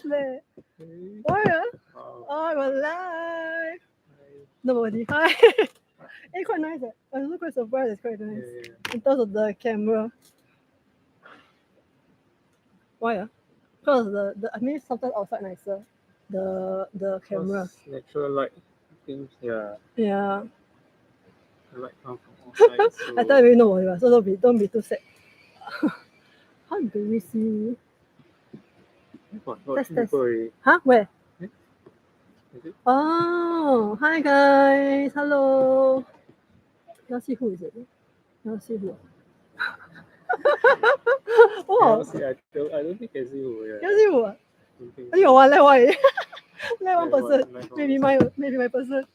leh. Hey. Why? Wow. Oh, we're live. Hi. Nobody. Hi. Hey, quite nice. I'm also quite surprised. It's quite nice. Yeah. In terms of the camera. Why? Because I mean sometimes outside nicer. The camera. Because natural light things, yeah. Yeah. The light come from all sides. So I thought we know what you are, so don't be too sad. How do we see? what Test. people already. Huh? Where? Is it? Oh, hi guys. Hello. Let's see who is it. Let's see who. Oh, See, I don't think I see who. Yeah. let's see who. Don't think Only so. one left one. Left one Left person. one Maybe my person.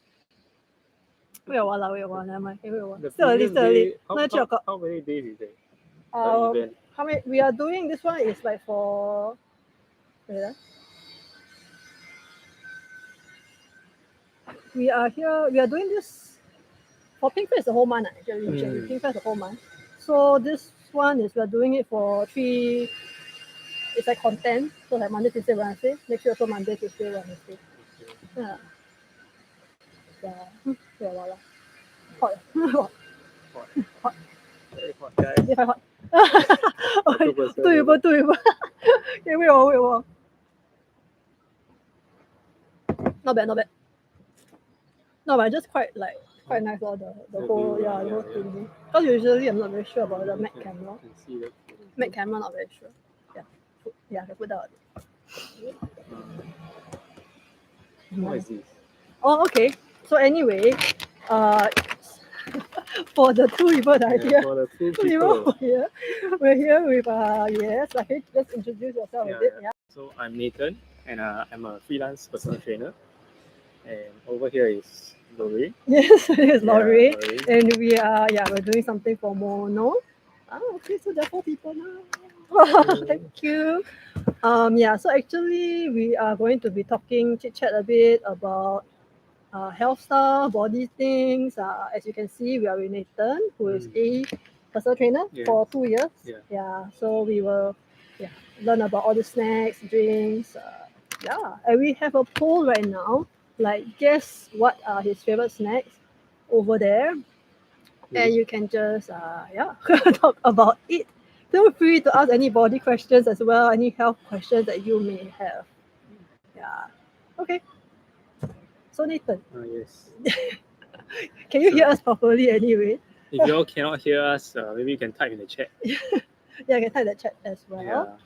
Wait a while, never mind. Wait a while. The Still early. previous day, No, 3 o'clock. how many days is it? The event. How many? We are doing this one is like for. Wait, we are here. We are doing this for Pinkfest the whole month actually. Usually Pinkfest the whole month. So this one is we are doing it for 3. It's like content. So like Monday, Tuesday, Wednesday. Next year also Monday, Tuesday, Wednesday. Okay. Yeah. Yeah. Voila. Hot. Hot. Hot. Very hot, guys. If I hot. Two people. Okay, wait. Not bad. No, but just quite nice all the whole view, the whole thing. Because usually I'm not very sure about the Mac camera. Can see that. Mac camera not very sure. Yeah, I can put that. What is this? Oh, okay. So anyway, for the 2 people that are here, For the 2 people here, we're here with yes. Okay, just introduce yourself a bit. Yeah. So I'm Nathan, and I'm a freelance personal trainer. And over here is Lori. Yes, it's Lori. Lori. And we're doing something for MoNo. Okay, so there are 4 people now. Thank you. So actually we are going to be talking chit chat a bit about health stuff, body things. As you can see, we are with Nathan, who is a personal trainer for 2 years. So we will learn about all the snacks, drinks. And we have a poll right now. Like, guess what are his favorite snacks over there, and you can just talk about it. Feel free to ask any body questions as well, any health questions that you may have. Yeah. Okay. So Nathan. Yes. Can you hear us properly anyway? If you all cannot hear us, maybe you can type in the chat. Yeah, you can type the chat as well.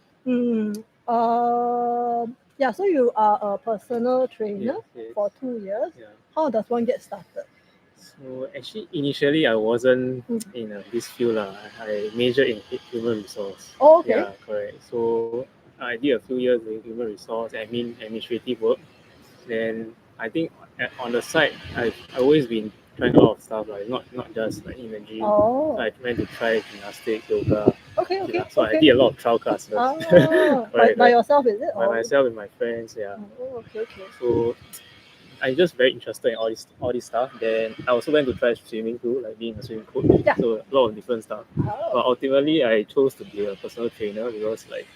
Yeah. So you are a personal trainer for 2 years. Yeah. How does one get started? So actually, initially I wasn't in this field. I majored in human resource. Oh, okay. Yeah, correct. So I did a few years in human resource, administrative work. Then I think on the side, I've always been trying a lot of stuff, like not just like in the gym. Oh. So I went to try gymnastics, yoga. Okay. So I did a lot of trial classes. By yourself, is it? By myself with my friends, yeah. Oh, okay. So I'm just very interested in all this stuff. Then I also went to try swimming too, like being a swimming coach. Yeah. So a lot of different stuff. But ultimately, I chose to be a personal trainer because like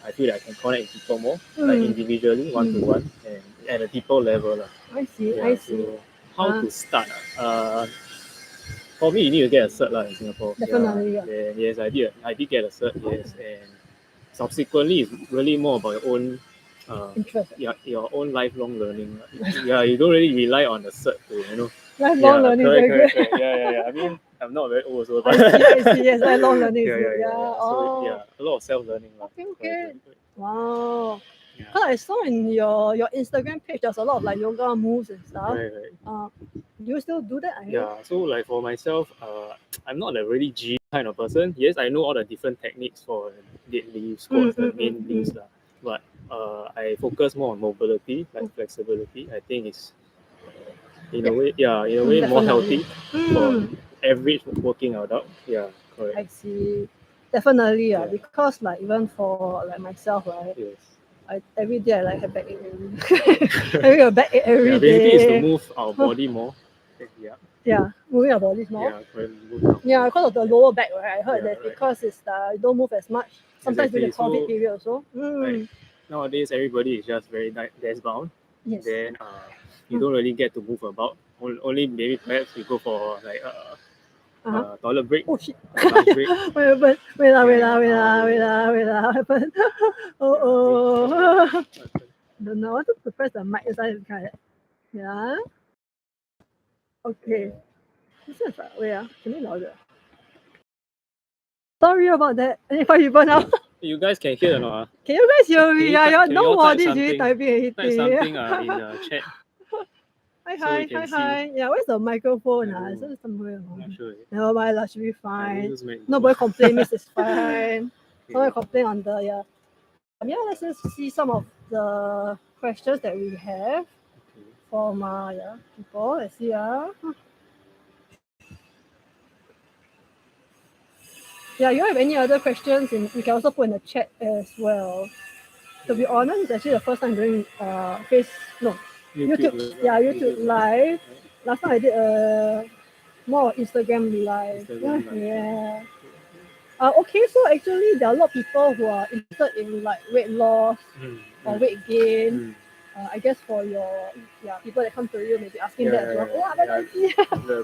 I feel like I can connect with people more, like individually, one-to-one, and at a deeper level. I see. So how to start? For me, you need to get a cert in Singapore. Definitely. Yeah. Yes, I did get a cert. Yes, and subsequently, it's really more about your own. Interest. Your own lifelong learning. You don't really rely on the cert to lifelong learning. Correct. Yeah. I mean, I'm not very old, so. I see. Yes, lifelong learning. So a lot of self-learning. Okay. Wow. Because I saw in your Instagram page, there's a lot of like yoga moves and stuff. Right. Do you still do that? So like for myself, I'm not a really G kind of person. Yes, I know all the different techniques for deadlift, squats, the main lifts, but I focus more on mobility, like flexibility. I think it's in a way more healthy for average working adult. Yeah, correct. I see. Definitely, because like even for like myself, right? Yes. Every day I like have backache. Having a backache every day. Basically, it's to move our body more. Yeah, moving our bodies more. Yeah, correct. Because of the lower back, right? I heard that because it's you don't move as much. Sometimes with the COVID period also. Right. nowadays everybody is just very desk bound. Yes. Then you don't really get to move about. Only maybe perhaps you go for like toilet break, Oh shit. lunch break. What happened? Wait Yeah, what happened? Oh. Don't know. I wanted to press the mic inside. Yeah. Okay. This is wait, can you louder? Sorry about that. Any five people now? You guys can hear or not? Can you guys hear me? Can you nobody type really something? typing Type anything. something in the chat. Hi. Yeah, where's the microphone? Is it somewhere? I'm not sure. Never mind, that should be I fine. use MacBook. Nobody complain, miss is fine. Okay. Nobody complain on the let's just see some of the questions that we have from people. Let's see. Yeah, you have any other questions? You can also put in the chat as well. To be honest, it's actually the first time doing YouTube. Yeah, YouTube live. Last time I did more Instagram live. Yeah. Okay, so actually there are a lot of people who are interested in like weight loss or weight gain. I guess for your people that come to you maybe asking that as well.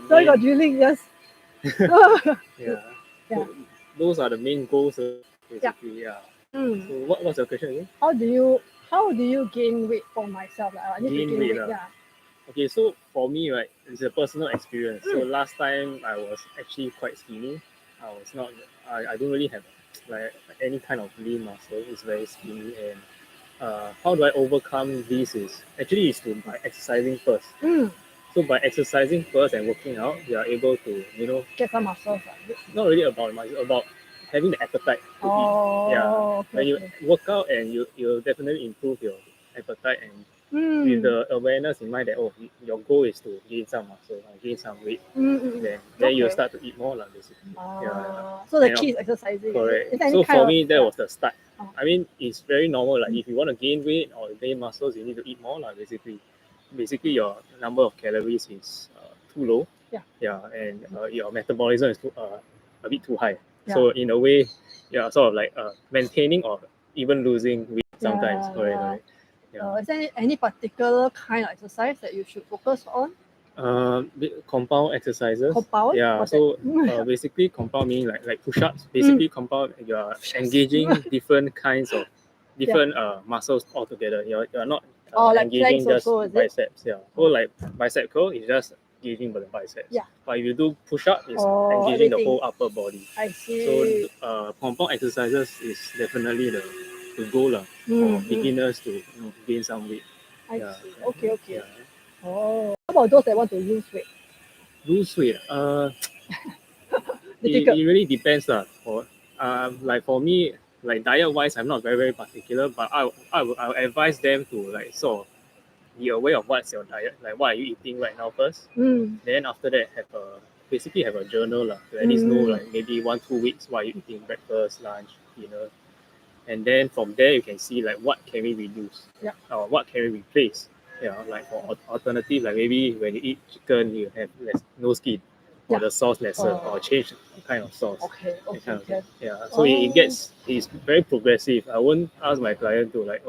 So you got drilling, yes. Yeah. So those are the main goals basically. Yeah. So what's your question again? How do you gain weight for myself? Like, I need to gain weight. Yeah. Okay, so for me, right, it's a personal experience. So last time I was actually quite skinny. I was not. I don't really have like any kind of lean muscle. It's very skinny. And how do I overcome this? Is by exercising first. So by exercising first and working out, you are able to get some muscles. Not really about muscle, about having the appetite to eat. Yeah. When you work out and you'll definitely improve your appetite and with the awareness in mind that your goal is to gain some muscle, gain some weight, then you'll start to eat more basically. So the key is exercising. Correct. So for me, that was the start. I mean, it's very normal. Like if you want to gain weight or gain muscles, you need to eat more. Basically, your number of calories is too low. And your metabolism is a bit too high. So in a way, you're sort of like maintaining or even losing weight sometimes. Correct. Is there any particular kind of exercise that you should focus on? Compound exercises. Compound? Yeah. So basically, compound meaning like push-ups. Basically, compound, you are engaging different kinds of different muscles altogether. You're not engaging just biceps. Yeah. So like bicep curl is just engaging the biceps. Yeah. But if you do push-up, it's engaging the whole upper body. I see. So compound exercises is definitely the goal for beginners to gain some weight. I see. Okay. Yeah. How about those that want to lose weight? Lose weight. It really depends like for me, like diet wise, I'm not very very particular, but I'll advise them to like sort of be aware of what's your diet, like what are you eating right now first. Then after that, basically have a journal to at least know like maybe 1-2 weeks what are you eating, breakfast, lunch, dinner, and then from there you can see like what can we reduce, or what can we replace. Like for alternative, like maybe when you eat chicken, you have no skin, or the sauce lesser, or change the kind of sauce. Okay. So it's very progressive. I won't ask my client to like,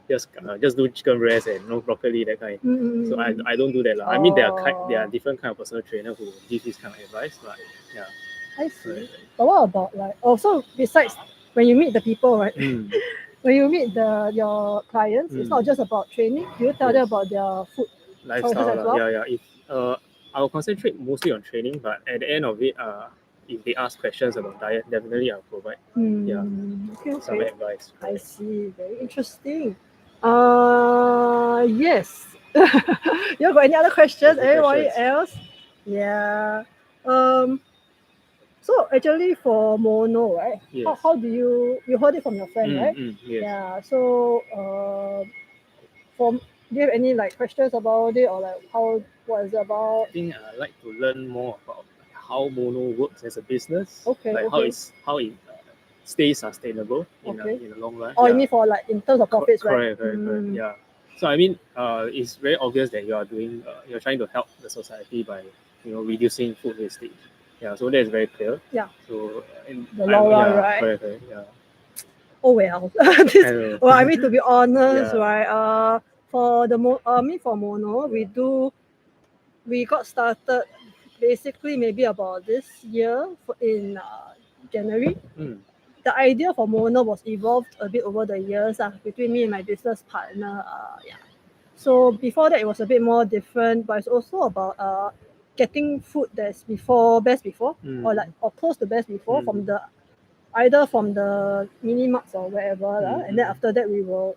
just do chicken breast and no broccoli, that kind. So I don't do that. I mean, there are different kind of personal trainer who give this kind of advice, but yeah. I see. But what about like also besides when you meet the people, right? When you meet your clients, it's not just about training. Do you tell them about their food lifestyle as well? Yeah. If I will concentrate mostly on training, but at the end of it, if they ask questions about diet, definitely I'll provide some advice. I see. Very interesting. Yes. You got any other questions? Anybody else? Yeah. So actually for MoNo, right? Yes. How do you heard it from your friend, right? Yes. Yeah. So do you have any like questions about it or like what is it about? I think I'd like to learn more about how MoNo works as a business. Okay. How it stays sustainable in the long run. You mean for like in terms of profits, right? Correct. Yeah. So I mean, it's very obvious that you are you're trying to help the society by reducing food wastage. Yeah, so that is very clear. Yeah. So in the long run, right? Correct. Yeah. oh well. I know. Well, I mean, to be honest, Yeah. right? For the for MoNo, we got started basically maybe about this year in January. Mm. The idea for MoNo was evolved a bit over the years between me and my business partner. So before that, it was a bit more different, but it's also about getting food that's best before, or close to best before from the either from the mini marts or wherever, and then after that we will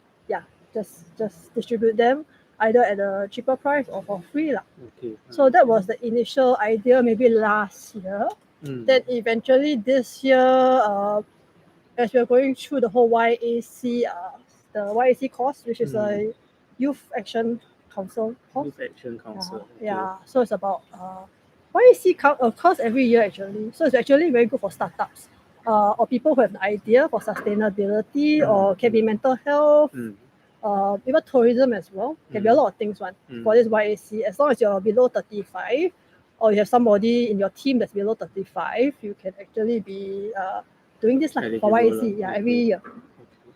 just distribute them either at a cheaper price or for free lah. Okay. So that was the initial idea maybe last year. Then eventually this year, as we're going through the whole the YAC course, which is a Youth Action Council course. Youth Action Council. So it's about YAC course every year actually. So it's actually very good for startups or people who have an idea for sustainability or can be mental health, even tourism as well. Can be a lot of things for this YAC. As long as you're below 35 or you have somebody in your team that's below 35, you can actually be doing this for YAC every year.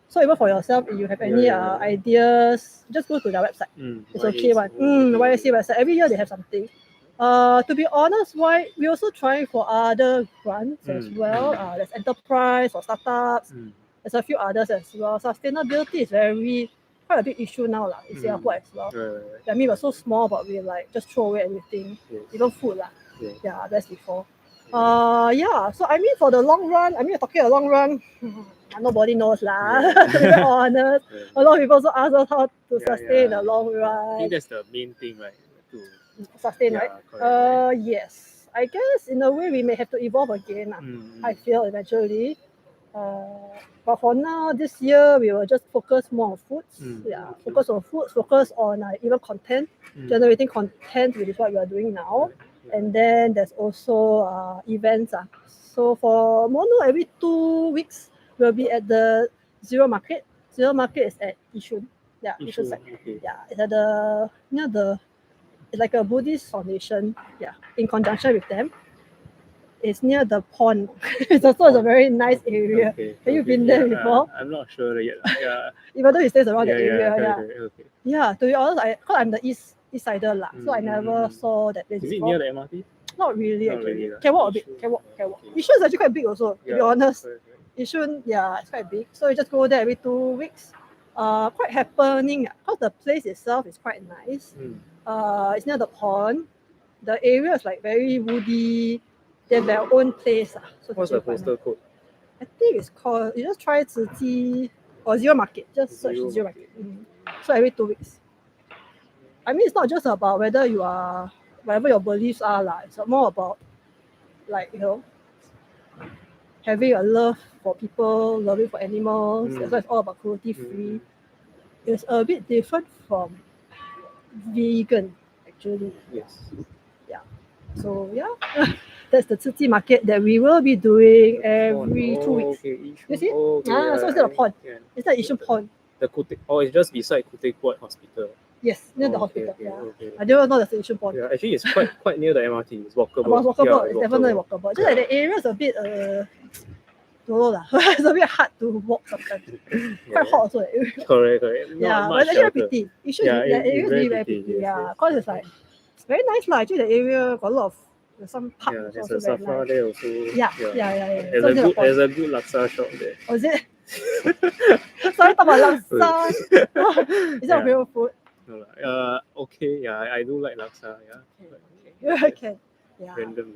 So even for yourself, if you have any ideas, just go to their website. It's okay one. YAC website. Every year they have something. To be honest, we also trying for other grants as well. There's enterprise or startups. There's a few others as well. Sustainability is quite a big issue now in Singapore as well. I mean, we're so small, but we just throw away everything, even food that's before. So I mean, for the long run, we're talking a long run. Nobody knows to be very honest. A lot of people also ask us how to sustain in the long run. I think that's the main thing, right? To sustain, right? Correct, yes. I guess in a way we may have to evolve again. I feel eventually. But for now, this year we will just focus more on foods. Focus on foods. Focus on even content, generating content, which is what we are doing now. And then there's also events. So for MoNo, every 2 weeks we'll be at the Zero Market. Zero Market is at Yishun. Yishun side. It's at it's like a Buddhist foundation. In conjunction with them. It's near the pond. It's also a very nice area. Have you been there before? I'm not sure yet. Even though he stays around the area. To be honest, because I'm the east sider so I never saw that place. Is it near the MRT? Not really actually. Can walk a bit. Can walk. Yishun is actually quite big also, to be honest. Yishun, it's quite big. So you just go there every 2 weeks. Quite happening because the place itself is quite nice. It's near the pond. The area is like very woody. They have their own place. So what's the postal code? I think it's called, you just try Chit Chat or Zero Market. Just search Zero Market. So every 2 weeks. I mean, it's not just about whether you are, whatever your beliefs are. It's more about, having a love for people, loving for animals. That's why it's all about cruelty free. It's a bit different from vegan, actually. Yes. So, that's the Chit Chat market that we will be doing every 2 weeks. You see? So it's not a pond. It's not Yishun pond. The it's just beside Khoo Teck Hospital. Yes, near the hospital. I don't know that's the Yishun pond. Actually, it's quite near the MRT. It's walkable. It's definitely walkable. Just that the area is a bit it's a bit hard to walk sometimes. Quite hot also. Correct. But it's actually pretty. It should be really very pretty. Because it's it's very nice Actually, the area got a lot of some park. There's a Safra there also. There's a good laksa shop there. Oh, is it? Sorry, talk about laksa. Is that your favorite food? No, okay. I do like laksa. Okay. Random.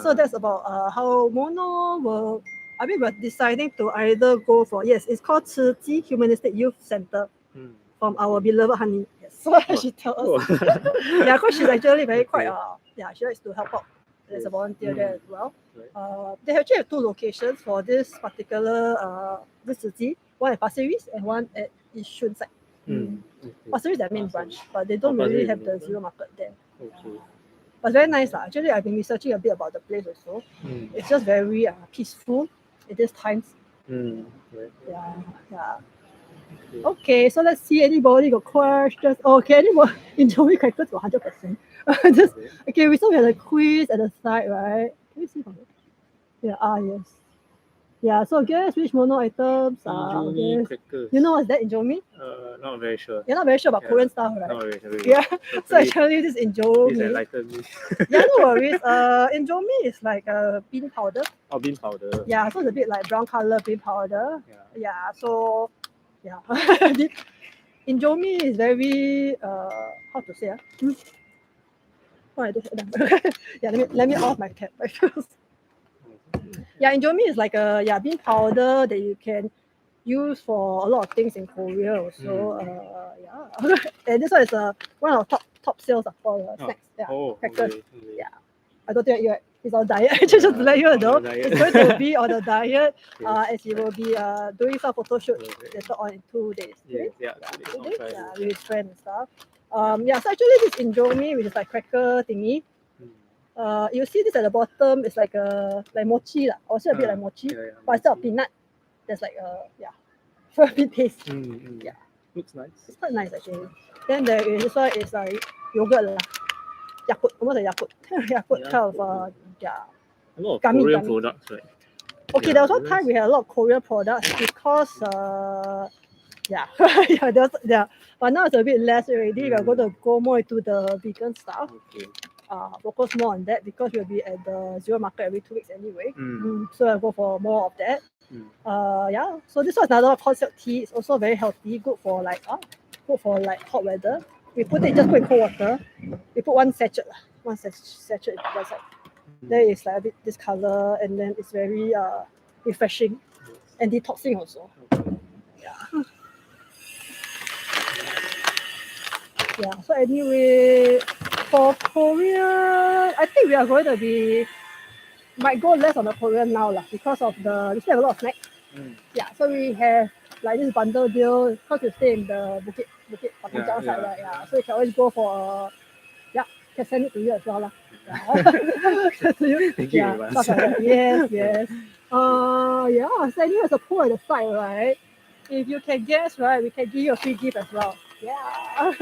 So that's about how MoNo will. We're deciding to either go for it's called Chit Chat Humanistic Youth Center from our beloved Honey. So she tells us. Because she's actually very she likes to help out as a volunteer there as well. They actually have 2 locations for this particular this Chit Chat. One at Pasir Ris and one at Yishun side. Pasir Ris is their main branch, but they don't really have the Zero Market there. But very nice. Actually, I've been researching a bit about the place also. It's just very peaceful at this times. Okay, so let's see. Anybody got questions? Okay, anybody enjoy characters to 100%. Okay, so we have a quiz at the side, right? Can you see from it? Yes. Yeah, so guess which mono items are Indomie this? crackers. You know what's that, Indomie? Not very sure. You're not very sure about Yeah, Korean stuff, right? Not very sure. Yeah. So Hopefully actually, this Please Indomie. enlighten me. Yeah, no worries. Indomie is like a bean powder. Oh, bean powder. Yeah, so it's a bit like brown color bean powder. Yeah. Yeah, so yeah. Indomie is very how to say? Oh, I don't yeah, let me off my cap first. Yeah, Indomie is like a bean powder that you can use for a lot of things in Korea also. Yeah. And this one is one of top sales for snacks. Yeah. Crackers. Okay. Yeah. I don't think it's on diet. Just to let you know, it's going to be on a diet. As he will be doing some photo shoot later on in 2 days. Yeah, Two days. Yeah, with his friend and stuff. Yeah, so actually this Indomie, which is like cracker thingy. You see this at the bottom, it's like mochi lah. Also a bit like mochi, but instead of peanut, there's like a bit taste. Yeah, looks nice. It's quite nice actually. Then there is this one is like yogurt lah, Yakult, almost like Yakult, Yakult kind of yeah. A lot of Gummy, Korean gummy. products, right? Okay, there was one time we had a lot of Korean products because yeah, but now it's a bit less already. We're going to go more into the vegan stuff. Okay. Focus more on that because we'll be at the Zero Market every 2 weeks anyway. So I'll go for more of that. Yeah. So this was another concept tea. It's also very healthy, good for like hot weather. We put it, just put in cold water. We put one sachet in the side. There is like a bit this color, and then it's very refreshing and detoxing also. Yeah. Yeah. So anyway, for Korea, I think we are going to might go less on the Korean now lah because of we still have a lot of snacks. Yeah, so we have like this bundle deal because we stay in the Bukit Patijang side, right? Yeah, so you can always go for can send it to you as well lah. To you. Thank you. Stuff like that. Yes. Yeah. So anyway, there's a pool at the side, right? If you can guess, right, we can give you a free gift as well. Yeah.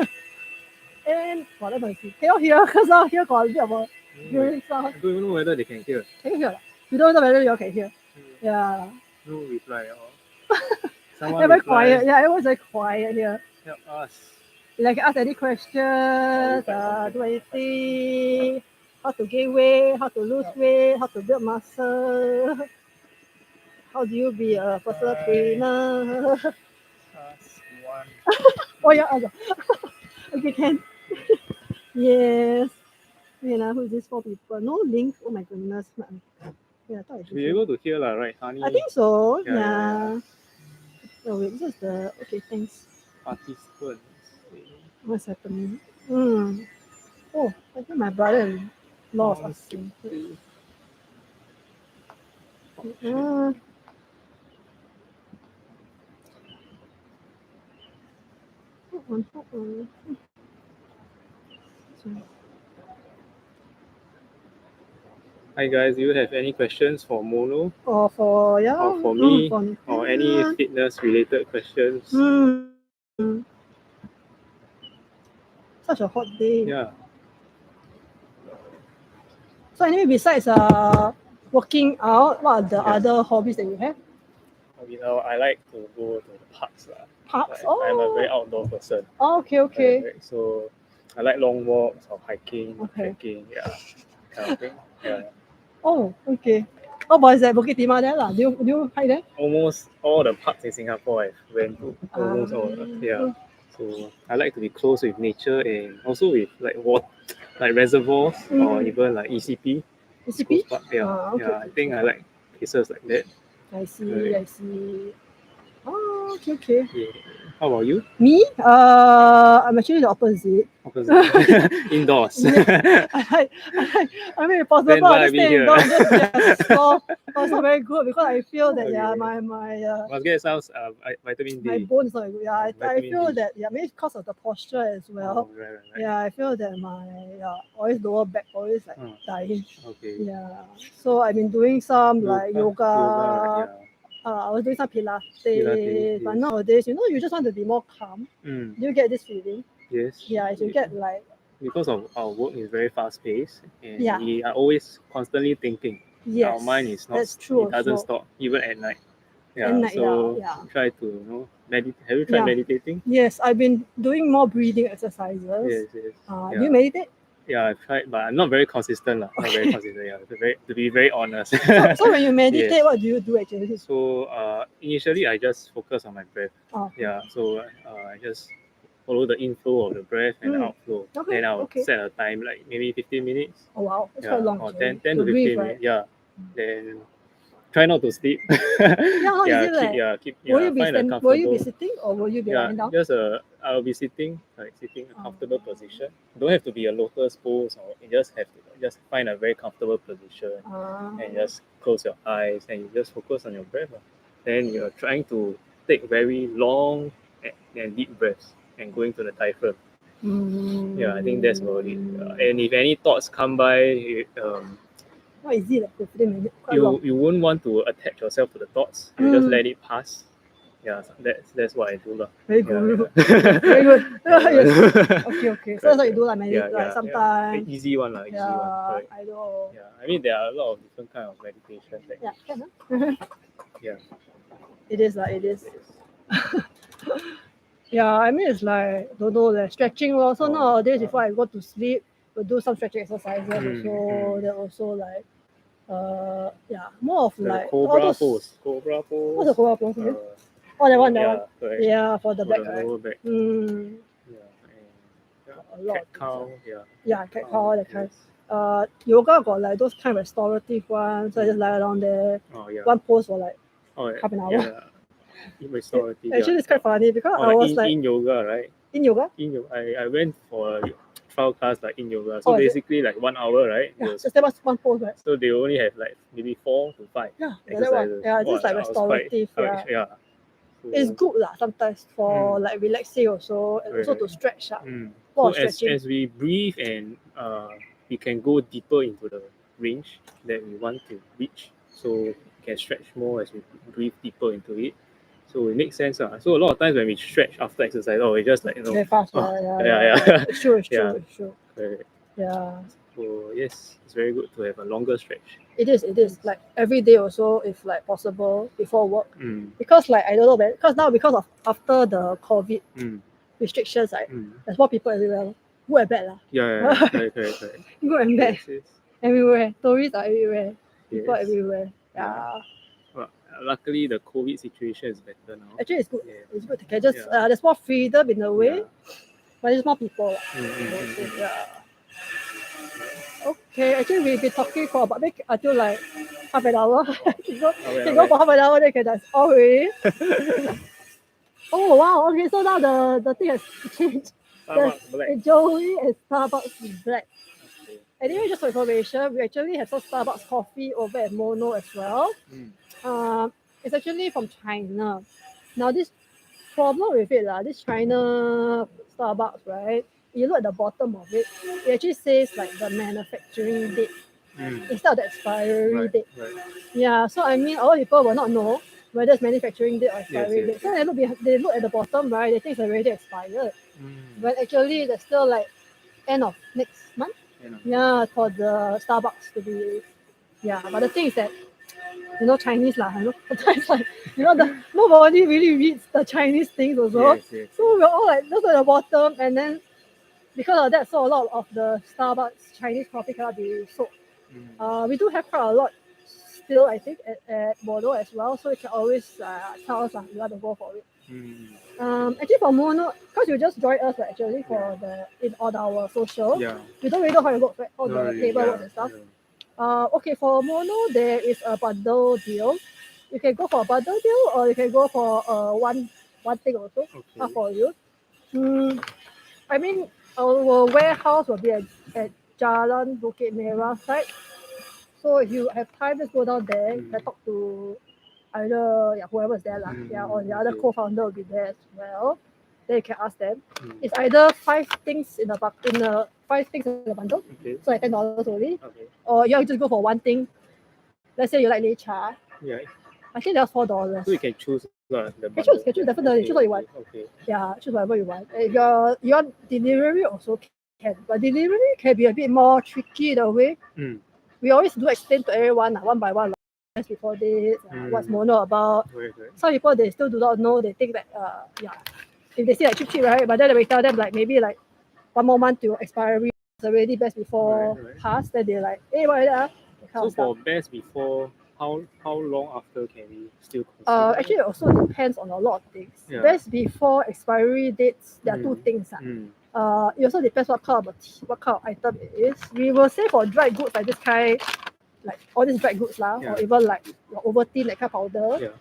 And let me see. Can you hear? Because out here got a bit of a viewing sound. I don't even know whether they can hear. Can you hear? You don't know whether you all can hear. Yeah. No reply at all. Very quiet. Yeah, everyone's very quiet here. Help us. You can ask any questions, do anything, how to gain weight, how to lose weight, how to build muscle, how do you be a personal trainer? Oh yeah, okay, can. Yes. Who's this 4 people? No link. Oh my goodness. Yeah, I thought You'll be able to hear, right, honey? I think so. Yeah. Oh wait, this is the okay. Thanks. Participants. What's happening? Oh, I think my brother-in-law is asking. Hold on. Sorry. Hi guys, do you have any questions for MoNo? Or for or for me? Or any fitness related questions? Such a hot day. Yeah. So anyway, besides working out, what are the other hobbies that you have? I like to go to the parks. Parks? I'm a very outdoor person. Oh, okay. So I like long walks or hiking, Okay. trekking, kind of thing. Yeah. Oh, okay. Oh, but is that Bukit Timah there lah? Do you hike there? Almost all the parks in Singapore I've went to. Almost all. Yeah. So I like to be close with nature and also with like reservoirs or even like ECP. ECP? Park. I think I like places like that. I see. Oh, okay. Yeah. How about you? Me? I'm actually the opposite. Indoors. I mean, if possible, I just stay indoors. So also very good because I feel that my must get some vitamin D. My bones are good. Yeah, I feel D. that maybe because of the posture as well. Right. Yeah, I feel that my always lower back always like dying. Okay. Yeah, so I've been doing some like yoga. I was doing some Pilates, but nowadays, you just want to be more calm. Do you get this feeling? Yes. Yeah, you get like... Because of our work is very fast paced and we are always constantly thinking. Yes, mind is not, that's true it doesn't also. stop even at night. Yeah, At night, so yeah. try to meditate. Have you tried Yeah. meditating? Yes, I've been doing more breathing exercises. Yes. Do you meditate? Yeah, I've tried, but I'm not very consistent. Not very Okay. consistent. Yeah, to be very honest. So when you meditate, Yes. what do you do actually? So initially I just focus on my breath. Oh, okay. Yeah, so I just follow the inflow of the breath and the outflow. Okay, Then I'll okay. set a time like maybe 15 minutes. Oh wow, that's Yeah, quite long. or actually. 10 to 15 breathe, minutes. right? Yeah. Then try not to sleep. Yeah, how is it like? Will you be find a will you be comfortable. sitting or will you be Yeah, lying down? just I'll be sitting in a comfortable position. Don't have to be a lotus pose, or you just have to just find a very comfortable position and just close your eyes and you just focus on your breath. Then you're trying to take very long and deep breaths and going to the diaphragm. Yeah, I think that's about it. And if any thoughts come by, Not easy, like 15 minutes. Quite long. you won't want to attach yourself to the thoughts. You just let it pass. Yeah, that's what I do lah. Very good. Yeah. Very good. Yes. Okay. So that's what you do like meditate like sometimes. Easy one lah, easy one. Right. I know. Yeah, I mean there are a lot of different kind of meditation techniques. Yeah, can, huh? Yeah. It is like it is. Yeah, I mean it's like don't know like stretching also. Nowadays before I go to sleep, we'll do some stretching exercises also. They're also like more of The like cobra all those, pose. Cobra pose. What's the cobra pose again? That one. Correct. Yeah, for the For back, the right? lower back. A lot Cat of cow. things, Yeah. Yeah, cat cow, that kind. Yes. Yoga got like those kind of restorative ones. So I just lie down there. Oh yeah. One pose for like Oh, yeah. half an hour. Yeah. Restorative. Actually, it's quite funny because I was like in yoga, right? in yoga. In yoga, I went for a trial class like in yoga. So Oh, is it? basically like 1 hour, right? Yeah, just that was one pose, right? So they only have like maybe 4 to 5 Yeah, that one. exercises. Yeah, this is like I was restorative. quite- Yeah. So, It's good lah sometimes for like relaxing also and also to stretch. So Stretching. as we breathe and we can go deeper into the range that we want to reach. So we can stretch more as we breathe deeper into it. So it makes sense. So a lot of times when we stretch after exercise, we just like very fast. yeah. It's true. Yeah. It's true. Correct. Yeah. So yes, it's very good to have a longer stretch. It is like every day also if like possible before work. Because like I don't know, man, because of after the COVID restrictions, right? There's more people everywhere. Good and bad lah. Yeah. Correct. Good and bad. Yes. Everywhere. Tourists are everywhere. People Yes. everywhere. Yeah. Well, luckily the COVID situation is better now. Actually, it's good. Yeah. It's good. Okay, just there's more freedom in a way, but there's more people. Yeah. Okay, actually we've been talking for about until like half an hour. can go for half an hour, then can that's all already. Oh wow, okay, so now the thing has changed. Starbucks black. Joey and Starbucks black. Okay. Anyway, just for information, we actually have some Starbucks coffee over at MoNo as well. It's actually from China. Now this problem with it, this China Starbucks, right? You look at the bottom of it, it actually says like the manufacturing date instead of the expiry date. Right. Yeah, so I mean, a lot of people will not know whether it's manufacturing date or expiry date. So they look at the bottom, right? They think it's already expired, but actually there's still like end of next month. Yeah, for the Starbucks to be. Yeah, but the thing is that Chinese lah. Sometimes like nobody really reads the Chinese things also. Yes. So we're all like look at the bottom, and then because of that, so a lot of the Starbucks Chinese coffee cannot be sold. We do have quite a lot still, I think, at MoNo as well. So you can always tell us you want to go for it. Actually for MoNo, because you just joined us actually for on our social. Yeah. You don't really know how it works, right? All the paperwork and stuff. Okay, for MoNo there is a bundle deal. You can go for a bundle deal, or you can go for one thing also for you. I mean, our warehouse will be at Jalan Bukit Merah side. So if you have time, just go down there. You can talk to either whoever's there or the other co-founder will be there as well. Then you can ask them. It's either 5 things in the bundle. So like $10 only. Or you just go for one thing. Let's say you like lecha. Yeah. I think that's $4. So you can choose the bundle. Can choose definitely. Choose what you want. Yeah, choose whatever you want. If you want delivery also can, but delivery can be a bit more tricky in a way. we always do explain to everyone one by one, like, before this, what's MoNo about. Right. Some people, they still do not know. They think that if they see like Chit Chat, right, but then we tell them like maybe like 1 more month to expiry, it's already best before pass, then they're like, hey, what is that? So for best before, how long after can we still consider? Actually, it also depends on a lot of things. Best before expiry dates, there are two things. It also depends what kind of item it is. We will say for dried goods like this kind, like all these dried goods or even like your Ovaltine, that kind of powder,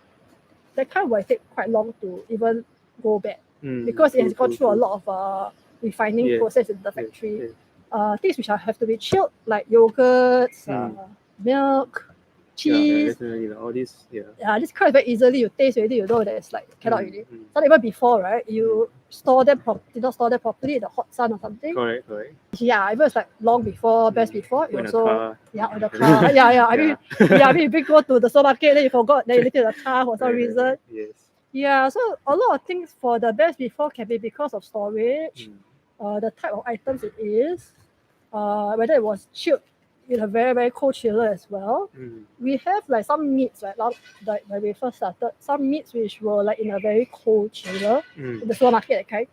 that kind will take quite long to even go bad because it has gone through a lot of refining process in the factory. Things which have to be chilled, like yogurts, milk, cheese. Definitely, all this. This kind very easily you taste already, you know that it's like cannot really. Not even before, right? You store them did not store them properly in the hot sun or something. Correct. Yeah, even it's like long before, best before. You also on the car. I mean, if you go to the supermarket, then you forgot, then you leave it in the car for some reason. Yes. Yeah, so a lot of things for the best before can be because of storage, the type of items it is, whether it was chilled in a very, very cold chiller as well. We have like some meats, right? Like when we first started, some meats which were like in a very cold chiller in the supermarket, that kind,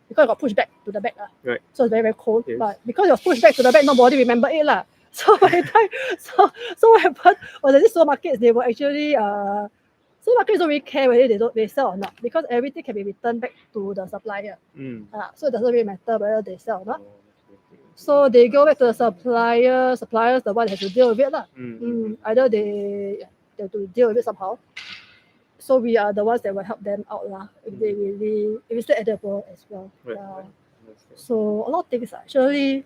because it got pushed back to the back. Right. So it's very, very cold. But because it was pushed back to the back, nobody remember it. So by the time, so what happened was that these supermarkets, they were actually supermarkets don't really care whether they sell or not, because everything can be returned back to the supplier. So it doesn't really matter whether they sell or not. So they go back to the suppliers the one that has to deal with it. Either they have to deal with it somehow. So we are the ones that will help them out if they really, if it's edible as well. So a lot of things actually,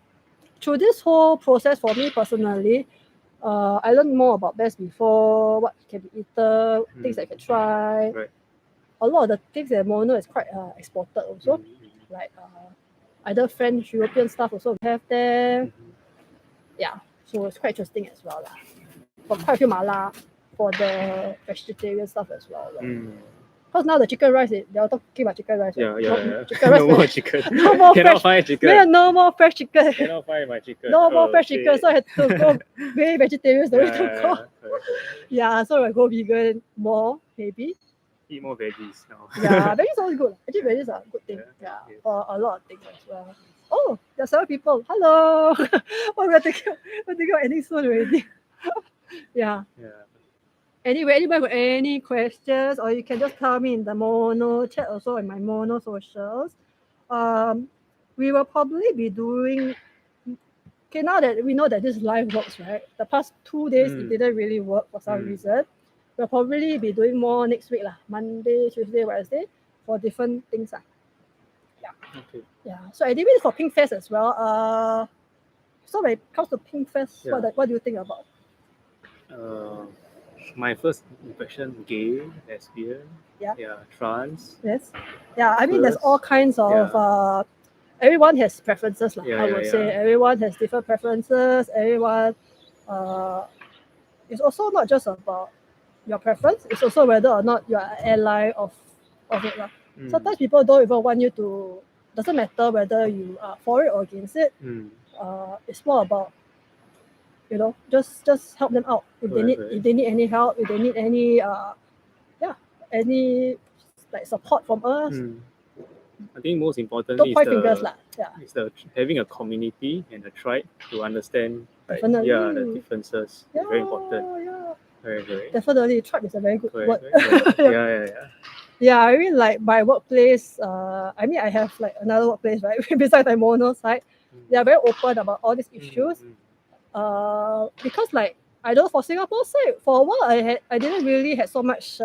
through this whole process for me personally, I learned more about best before, what can be eaten, things I can try. A lot of the things that MoNo is quite exported also, like either French, European stuff also we have there. Yeah, so it's quite interesting as well. For quite a few mala for the vegetarian stuff as well. Because now the chicken rice, they are talking about chicken rice. Chicken rice, no more chicken. No more Cannot fresh find chicken. Yeah, no more fresh chicken. Cannot find my chicken. No more fresh chicken, so I had to go very vegetarian. Yeah, so I go vegan more, maybe. Eat more veggies now. Yeah, veggies are always good. Actually, veggies are a good thing. For a lot of things as well. Oh, there are several people. Hello. We're thinking of ending soon already. Yeah. Anyway, anybody got any questions, or you can just tell me in the MoNo chat also, in my MoNo socials. We will probably be doing. Okay, now that we know that this live works, right? The past 2 days it didn't really work for some reason. We'll probably be doing more next week, Monday, Tuesday, Wednesday, for different things. Yeah. So anyway, for Pinkfest as well. So when it comes to Pinkfest, what do you think about? My first impression, gay, lesbian, trans. Yes. Yeah, I mean there's all kinds of everyone has preferences, I would say. Everyone has different preferences. Everyone it's also not just about your preference, it's also whether or not you are an ally of it. Sometimes people don't even want you to, doesn't matter whether you are for it or against it. It's more about, just help them out if they need any help, if they need any any like support from us. I think most importantly don't point fingers is the having a community and a tribe to understand the differences. It's very important. Very. Definitely, tribe is a very good word. Yeah. I mean, like my workplace, I mean I have like another workplace, right? Besides my MoNo side, they are very open about all these issues. Because like I know for Singapore side, for a while I didn't really have so much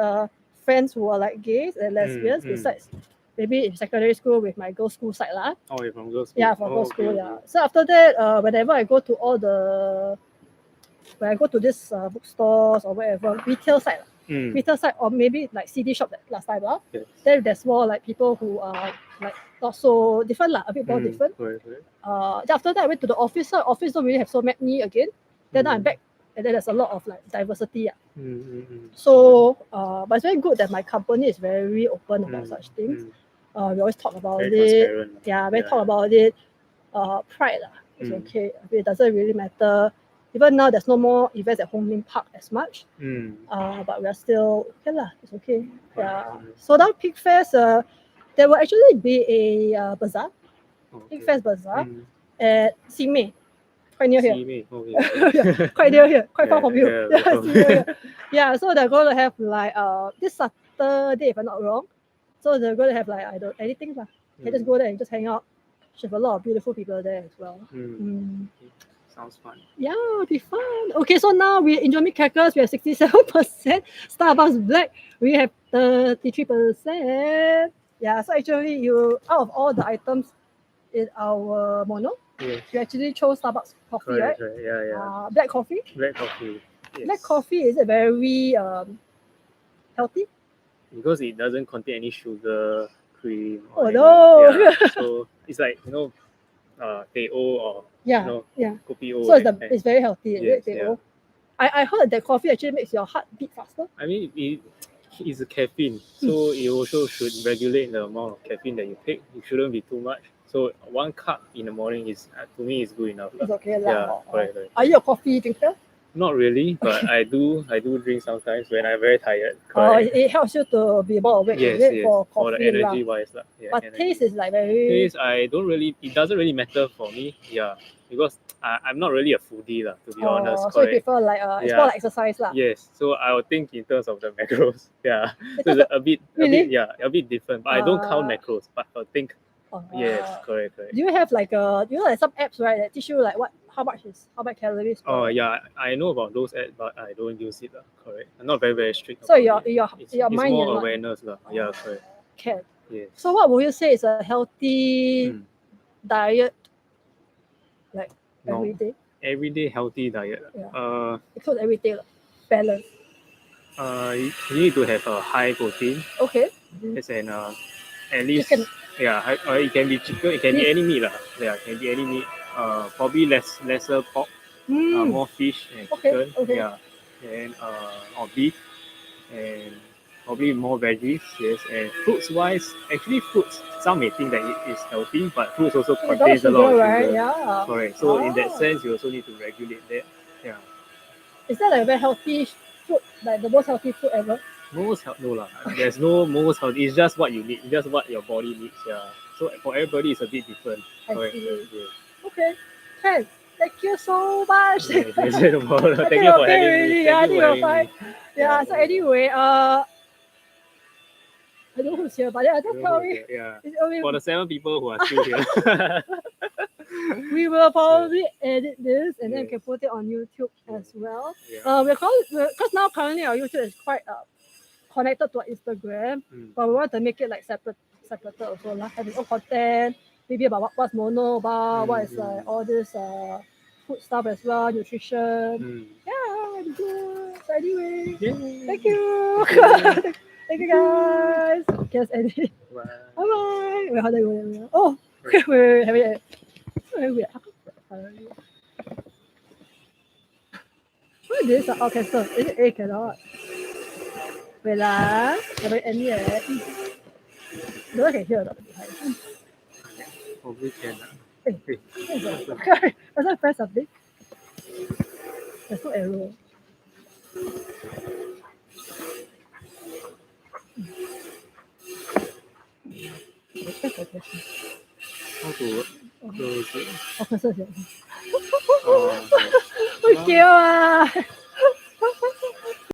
friends who are like gays and lesbians, besides maybe in secondary school with my girls' school side . Oh, you're from girls' school? Yeah, from girls' school, yeah. So after that, whenever I go to when I go to this bookstores or wherever, retail side, or maybe like CD shop that last time, then there's more like people who are like not so different, a bit more different. Right. Then after that I went to the office side. Office don't really have so many again. Then I'm back, and then there's a lot of like diversity. So but it's very good that my company is very open about such things. We always talk about very it. We talk about it. Pride it's okay. It doesn't really matter Even now, there's no more events at Hong Lim Park as much. Mm. But we are still okay lah. It's okay. Yeah. So now Pinkfest, there will actually be a bazaar, Pinkfest bazaar at Simei, quite near here. Simei, okay. Yeah, quite near here, quite far Yeah, from you. yeah, Yeah, from Simei here. Yeah, so they're going to have like this Saturday, if I'm not wrong. So they're going to have like anything lah. You can just go there and just hang out. There's a lot of beautiful people there as well. Sounds fun. Yeah, it'll be fun. Okay, so now we're Indomie crackers. We have 67%. Starbucks Black, we have 33%. Yeah, so actually, you out of all the items in our MoNo, Yes. you actually chose Starbucks coffee, Correct, right? right. Yeah. Black coffee. Black coffee. Yes. Black coffee, is it very healthy? Because it doesn't contain any sugar, cream. Oh, any, no. Yeah, so it's like, teh O or kopi O. So it's very healthy. Yes, teh O. I heard that coffee actually makes your heart beat faster. I mean, it's a caffeine, so it also should regulate the amount of caffeine that you take. It shouldn't be too much. So 1 cup in the morning is, to me, is good enough. It's okay. Yeah, correct. Are you a coffee drinker? Not really, but I do drink sometimes when I'm very tired. It helps you to be more awake. Yes, for coffee, for the energy wise. Yeah, but energy. Taste is like very... Taste, it doesn't really matter for me. Yeah, because I'm not really a foodie, to be honest. So you prefer like, it's more like exercise lah. Yes, so I would think in terms of the macros. Yeah, so it's a bit different. But I don't count macros, but I think... Yes, correct. Do you have like like some apps, right, that teach you like how much calories? Oh yeah, I know about those apps, but I don't use it. Correct. I'm not very strict. So your it's mind more awareness. Yeah, correct. Okay. Yes. So what would you say is a healthy diet? Like every day? Everyday healthy diet. Yeah. Because every day, balance. You need to have a high protein. Okay. Yes, and at least chicken. Yeah, it can be chicken, it can be any meat. Yeah, it can be any meat. Probably lesser pork, more fish and chicken. Okay. Yeah, and or beef, and probably more veggies. Yes, and fruits wise, actually fruits. Some may think that it is healthy, but fruits also contains a lot of sugar. Right? Yeah. Correct. So in that sense, you also need to regulate that. Yeah. Is that like a very healthy food, like the most healthy food ever? No lah. There's no most healthy. It's just what you need. It's just what your body needs. Yeah. So for everybody, it's a bit different. I see. Yeah. Okay. Ken, thank you so much. Thank you for having me. Yeah. So anyway, I don't know who's here, but yeah, just tell me. Yeah. For the 7 people who are still here. We will probably edit this and then we can put it on YouTube as well. Yeah. Because now currently our YouTube is quite connected to our Instagram, but we want to make it like separate also, like have its own content, maybe about what's MoNo about, what is all this food stuff as well, nutrition. Yeah, it'll be good. So anyway, thank you. Thank you guys. Guess Eddie. Bye bye. Wait, how do I go there? Oh, wait, have it. Wait. What is this? Okay, so is it A cannot? Wait lah. Have it end yet? No one can hear that behind. Probably can. Okay, let's not press something. There's no arrow. How to close it? Oh, close it. Cute ah.